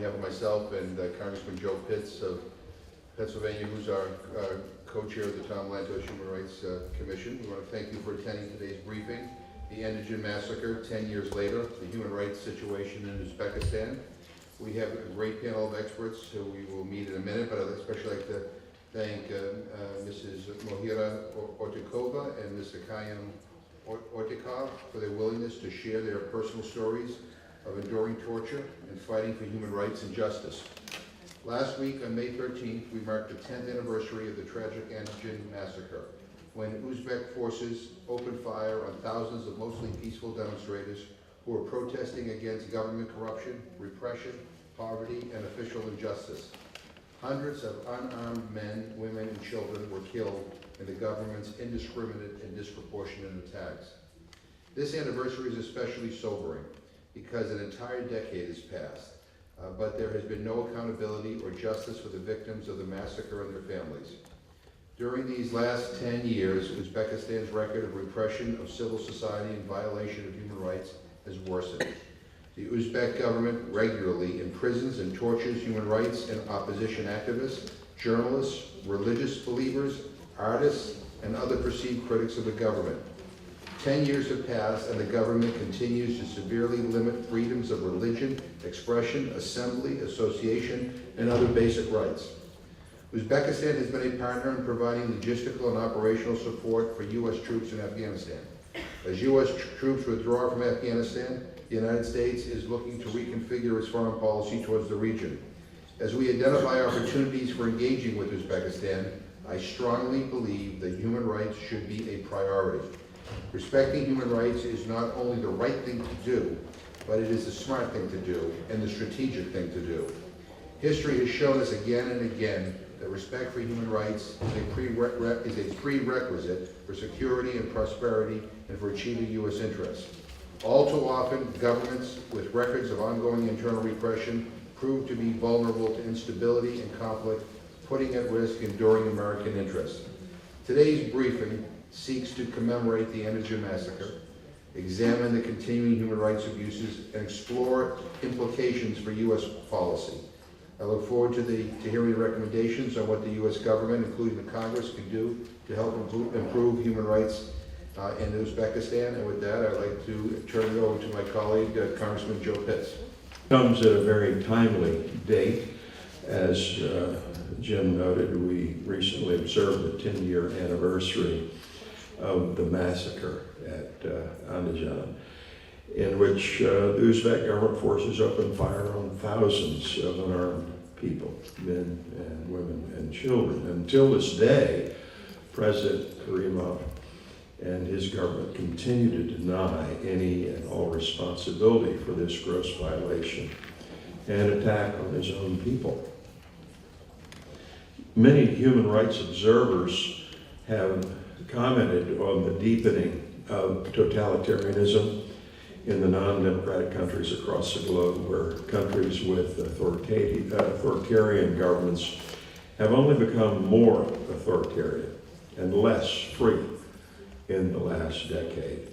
behalf of myself and Congressman Joe Pitts of Pennsylvania, who's our co-chair of the Tom Lantos Human Rights Commission. We want to thank you for attending today's briefing. The Andijan massacre, 10 years later, the human rights situation in Uzbekistan. We have a great panel of experts who we will meet in a minute, but I'd especially like to thank Mrs. Mohira Ortikova and Mr. Kayam Ortikov for their willingness to share their personal stories of enduring torture and fighting for human rights and justice. Last week, on May 13th, we marked the 10th anniversary of the tragic Andijan massacre, when Uzbek forces opened fire on thousands of mostly peaceful demonstrators who were protesting against government corruption, repression, poverty, and official injustice. Hundreds of unarmed men, women, and children were killed in the government's indiscriminate and disproportionate attacks. This anniversary is especially sobering because an entire decade has passed, but there has been no accountability or justice for the victims of the massacre and their families. During these last 10 years, Uzbekistan's record of repression of civil society and violation of human rights has worsened. The Uzbek government regularly imprisons and tortures human rights and opposition activists, journalists, religious believers, artists, and other perceived critics of the government. 10 years have passed and the government continues to severely limit freedoms of religion, expression, assembly, association, and other basic rights. Uzbekistan has been a partner in providing logistical and operational support for U.S. troops in Afghanistan. As U.S. troops withdraw from Afghanistan, the United States is looking to reconfigure its foreign policy towards the region. As we identify opportunities for engaging with Uzbekistan, I strongly believe that human rights should be a priority. Respecting human rights is not only the right thing to do, but it is the smart thing to do and the strategic thing to do. History has shown us again and again that respect for human rights is a prerequisite for security and prosperity and for achieving U.S. interests. All too often, governments with records of ongoing internal repression prove to be vulnerable to instability and conflict, putting at risk enduring American interests. Today's briefing seeks to commemorate the Andijan massacre, examine the continuing human rights abuses, and explore implications for U.S. policy. I look forward to hearing the recommendations on what the U.S. government, including the Congress, can do to help improve human rights in Uzbekistan. And with that, I'd like to turn it over to my colleague, Congressman Joe Pitts. Comes at a very timely date. As Jim noted, we recently observed the 10-year anniversary of the massacre at Andijan, in which the Uzbek government forces opened fire on thousands of unarmed people, men and women and children. Until this day, President Karimov and his government continue to deny any and all responsibility for this gross violation and attack on his own people. Many human rights observers have commented on the deepening of totalitarianism in the non-democratic countries across the globe, where countries with authoritarian governments have only become more authoritarian and less free in the last decade.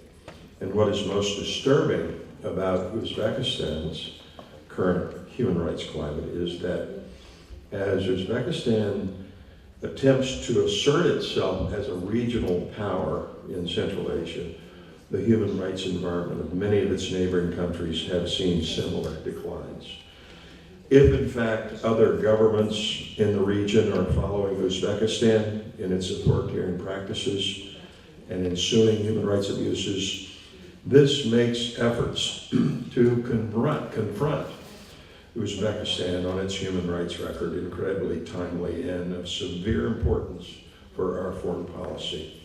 And what is most disturbing about Uzbekistan's current human rights climate is that as Uzbekistan attempts to assert itself as a regional power in Central Asia, the human rights environment of many of its neighboring countries have seen similar declines. If in fact other governments in the region are following Uzbekistan in its authoritarian practices and ensuing human rights abuses, this makes efforts to confront Uzbekistan on its human rights record incredibly timely and of severe importance for our foreign policy.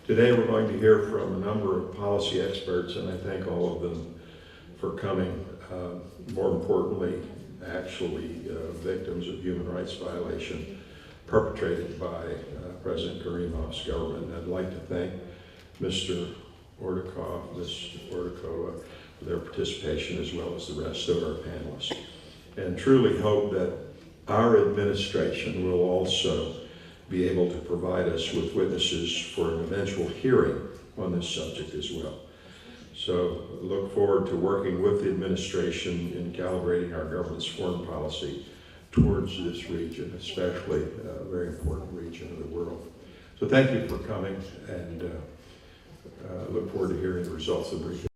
Today we're going to hear from a number of policy experts, and I thank all of them for coming. More importantly, actually victims of human rights violation perpetrated by President Karimov's government. I'd like to thank Mr. Ortikov, Ms. Ortikova for their participation, as well as the rest of our panelists, and truly hope that our administration will also be able to provide us with witnesses for an eventual hearing on this subject as well. So look forward to working with the administration in calibrating our government's foreign policy towards this region, especially a very important region of the world. So thank you for coming, and look forward to hearing the results of the briefing.